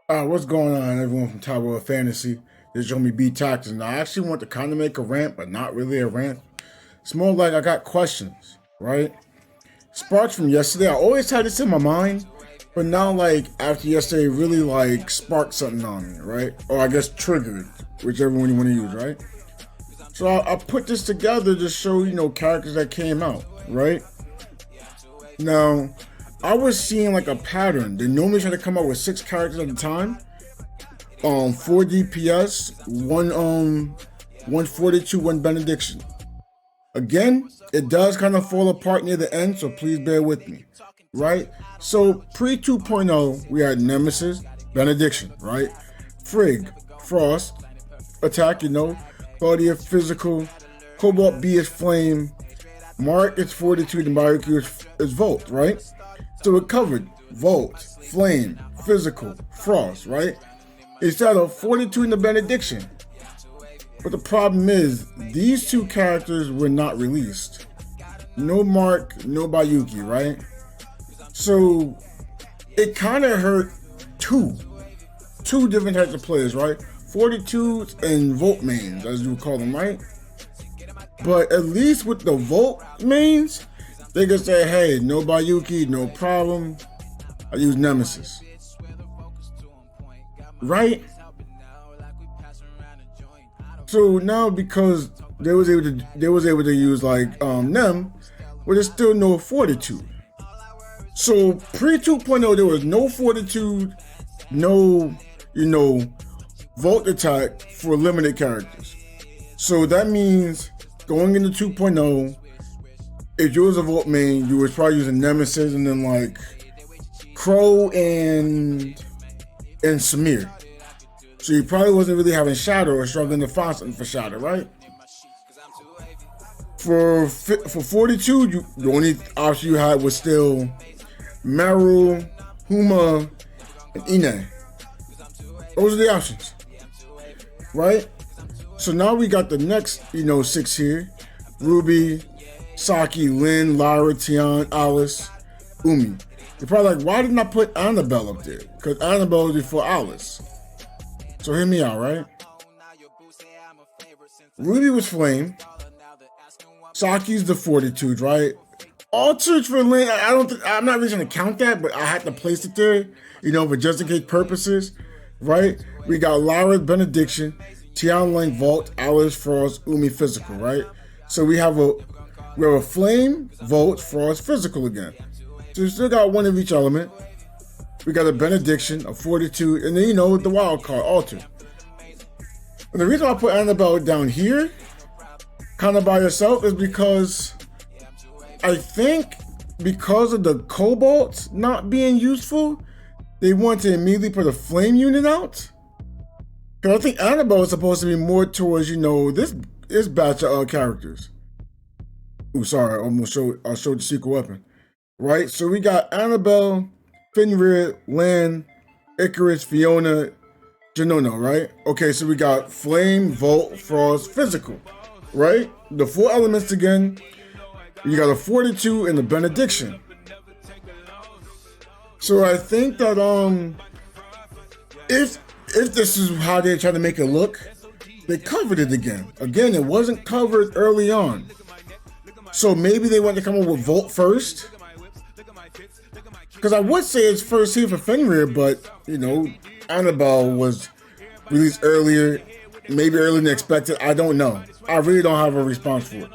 What's going on, everyone from TowerofFantasy? This is your homie BTacticsTV, and I actually want to kind of make a rant, but not really a rant. It's more like I got questions, right? Sparks from yesterday. I always had this in my mind, but now, like, after yesterday, it really, like, sparked something on me, right? Or I guess triggered, whichever one you want to use, right? So I put this together to show, characters that came out, right? Now, I was seeing like a pattern. They normally try to come out with 6 characters at a time. 4 DPS, 142, 1 benediction. Again, it does kind of fall apart near the end, so please bear with me, right? So pre 2.0, we had Nemesis, benediction, right? Frigg, Frost, attack, Claudia, physical, Cobalt B is flame, Mark is fortitude, and Bayuki is volt, right? So it covered Volt, Flame, Physical, Frost, right? Instead of fortitude and the benediction. But the problem is, these 2 characters were not released. No Mark, no Bayuki, right? So it kind of hurt two different types of players, right? Fortitudes and Volt mains, as you would call them, right? But at least with the Volt mains, they can say, hey, no Bayuki, no problem. I use Nemesis. Right? So now because they was able to use like Nem, but there's still no fortitude. So pre 2.0 there was no fortitude, no Volt attack for limited characters. So that means going into 2.0, if you was a Volt main, you was probably using Nemesis and then like Crow and Samir. So you probably wasn't really having Shadow or struggling to find something for Shadow, right? For 42, the only option you had was still Meryl, Huma, and Ine. Those are the options, right? So now we got the next, 6 here. Ruby, Saki, Lynn, Lyra, Tian, Alice, Umi. You're probably like, why didn't I put Annabelle up there? Because Annabelle was before Alice. So hear me out, right? Ruby was Flame. Saki's the Fortitude, right? Altars for Lynn, I'm not really going to count that, but I had to place it there, for just in case purposes, right? We got Lyra's Benediction, Tian Lang Vault, Alice Frost, Umi Physical, right? So we have a Flame, Volt, Frost, Physical again. So we still got one of each element. We got a Benediction, a Fortitude, and then, the wild card, Altar. And the reason I put Annabelle down here, kind of by herself, is because I think because of the Cobalt not being useful, they want to immediately put a Flame unit out. Because I think Annabelle is supposed to be more towards, this batch of characters. Ooh, sorry, I showed the secret weapon. Right? So we got Annabelle, Fenrir, Lan, Icarus, Fiona, Genono, right? Okay, so we got Flame, Volt, Frost, Physical, right? The 4 elements again. You got a Fortitude and a Benediction. So I think that if this is how they're trying to make it look, they covered it again. Again, it wasn't covered early on. So maybe they want to come up with Volt first. Because I would say it's first here for Fenrir, but, Annabelle was released earlier, maybe earlier than expected. I don't know. I really don't have a response for it.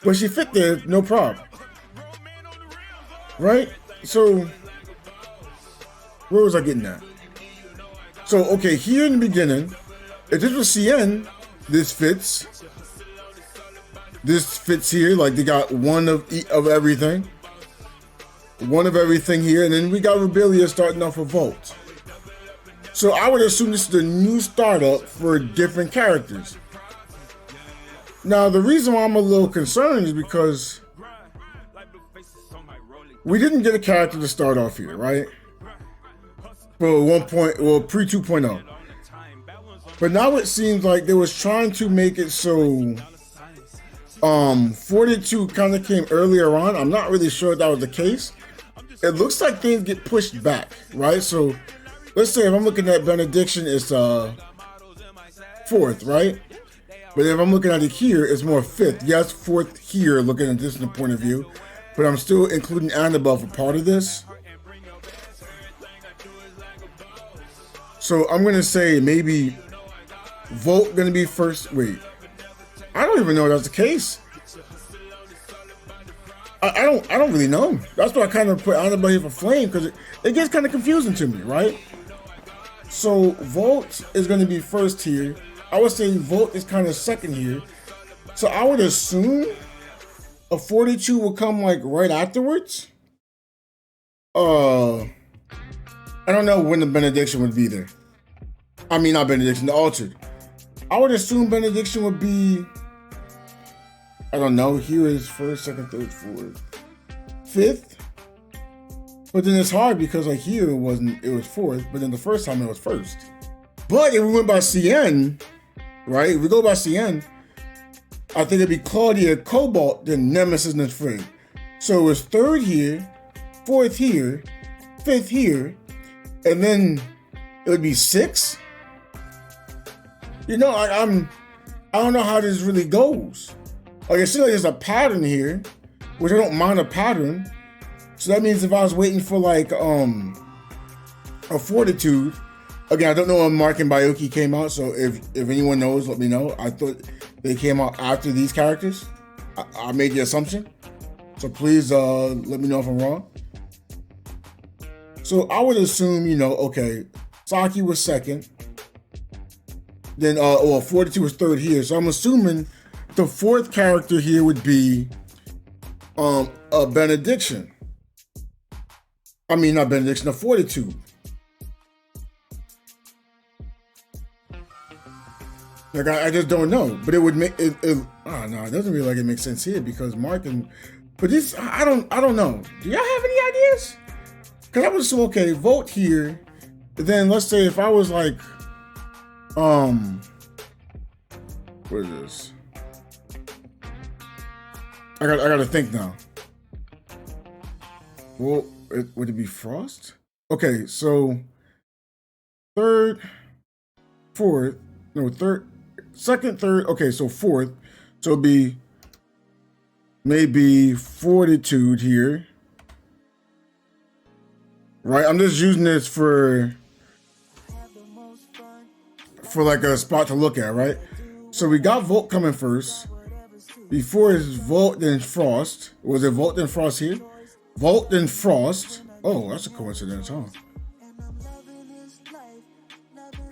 But she fit there, no problem. Right? So, where was I getting at? So, okay, here in the beginning, if this was CN, this fits. This fits here, like they got one of everything. One of everything here, and then we got Rubilia starting off a Volt. So I would assume this is the new startup for different characters. Now, the reason why I'm a little concerned is because we didn't get a character to start off here, right? For pre 2.0. But now it seems like they was trying to make it so 42 kind of came earlier on. I'm not really sure if that was the case. It looks like things get pushed back, right? So let's say if I'm looking at benediction, it's fourth, right? But if I'm looking at it here, it's more fifth. Yes, fourth here, looking at this from the point of view, but I'm still including Annabelle for part of this. So I'm gonna say maybe Volt gonna be first. Wait, I don't even know if that's the case. I don't really know. That's why I kind of put Annabelle here for Flame, because it gets kind of confusing to me, right? So Volt is going to be first here. I would say Volt is kind of second here. So I would assume a 42 will come like right afterwards. I don't know when the benediction would be there. I mean, not benediction, the altered. I would assume benediction would be, I don't know, here is first, second, third, fourth, fifth. But then it's hard because like here it was fourth, but then the first time it was first. But if we went by CN, right? If we go by CN, I think it'd be Claudia, Cobalt, then Nemesis, and Frigg. So it was third here, fourth here, fifth here, and then it would be sixth. You know, I don't know how this really goes. Like it seems like there's a pattern here, which I don't mind a pattern. So that means if I was waiting for like a Fortitude, again, I don't know when Mark and Bioki came out, so if anyone knows, let me know. I thought they came out after these characters. I made the assumption. So please let me know if I'm wrong. So I would assume, you know, okay, Saki was second. Then, 42 was third here. So I'm assuming the fourth character here would be a benediction. I mean, not benediction, a Fortitude. Like, I just don't know. But it would make it oh no, it doesn't really like it makes sense here because Mark and, but this, I don't know. Do y'all have any ideas? Because I was so, okay, vote here. Then let's say if I was like, what is this? I gotta think now. Well, would it be Frost? Okay, so third, fourth, no, third, second, third, okay, so fourth. So it'd be maybe Fortitude here. Right? I'm just using this for like a spot to look at, right? So we got Volt coming first. Before is Volt, then Frost. Was it Volt, then Frost here? Volt, then Frost. Oh, that's a coincidence, huh?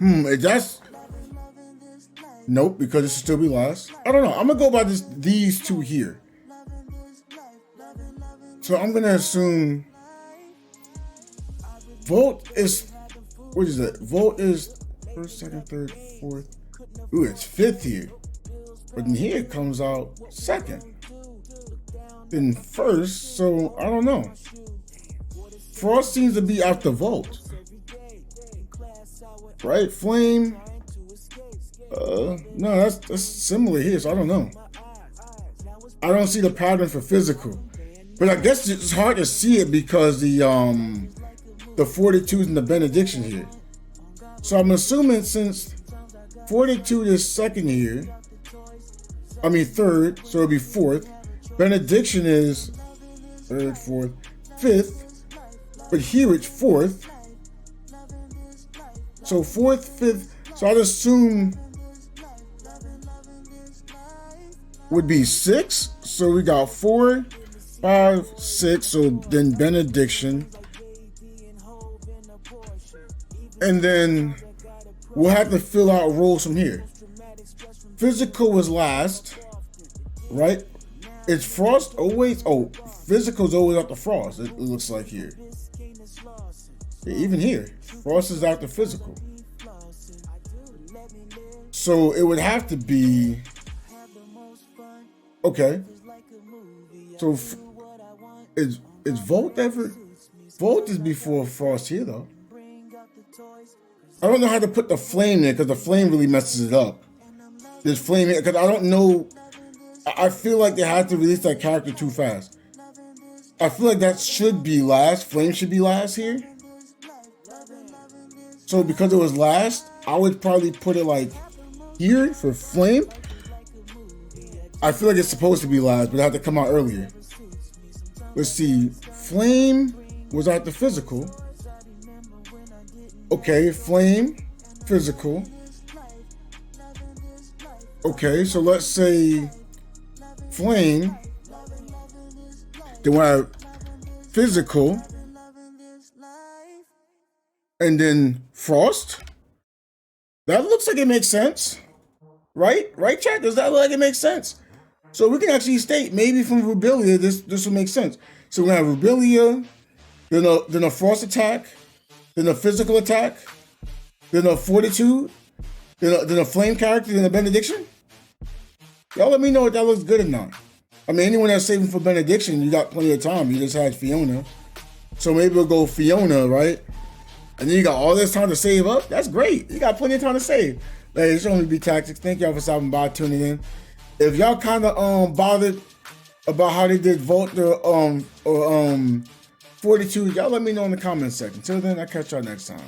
That's... Nope, because it should still be last. I don't know. I'm going to go by these two here. So I'm going to assume Volt is... What is that? Volt is first, second, third, fourth. Ooh, it's fifth here. But then here it comes out second. Then first, so I don't know. Frost seems to be after Volt. Right? Flame. No, that's similar here, so I don't know. I don't see the pattern for physical. But I guess it's hard to see it because the 42s and the benediction here. So I'm assuming since 42 is second here, I mean third, so it'll be fourth. Benediction is third, fourth, fifth, but here it's fourth. So fourth, fifth, so I'd assume would be six. So we got 4, 5, 6, so then benediction. And then we'll have to fill out roles from here. Physical was last, right? Is Frost always? Oh, physical's always after Frost. It looks like here. Yeah, even here, Frost is after physical. So it would have to be. Okay. So is Volt ever? Volt is before Frost here though. I don't know how to put the flame there because the flame really messes it up. There's flame here because I don't know. I feel like they had to release that character too fast. I feel like that should be last. Flame should be last here. So because it was last, I would probably put it like here for Flame. I feel like it's supposed to be last, but it had to come out earlier. Let's see. Flame was at the physical. Okay, Flame, physical. Okay, so let's say Flame. Then we have physical. And then Frost. That looks like it makes sense. Right? Right, chat? Does that look like it makes sense? So we can actually state maybe from Rubilia this will make sense. So we have Rubilia, then a Frost attack, then a physical attack, then a Fortitude, then a Flame character, then a Benediction. Y'all let me know if that looks good or not. I mean, anyone that's saving for Benediction, you got plenty of time. You just had Fiona. So maybe we'll go Fiona, right? And then you got all this time to save up. That's great. You got plenty of time to save. Hey, it's only BTactics. Thank y'all for stopping by, tuning in. If y'all kind of bothered about how they did Volt or Fortitude, y'all let me know in the comments section. Till then, I'll catch y'all next time.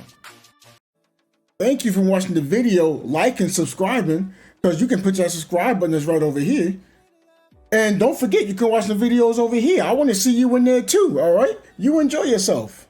Thank you for watching the video, liking, subscribing, because you can put that subscribe button that's right over here. And don't forget, you can watch the videos over here. I want to see you in there too, all right? You enjoy yourself.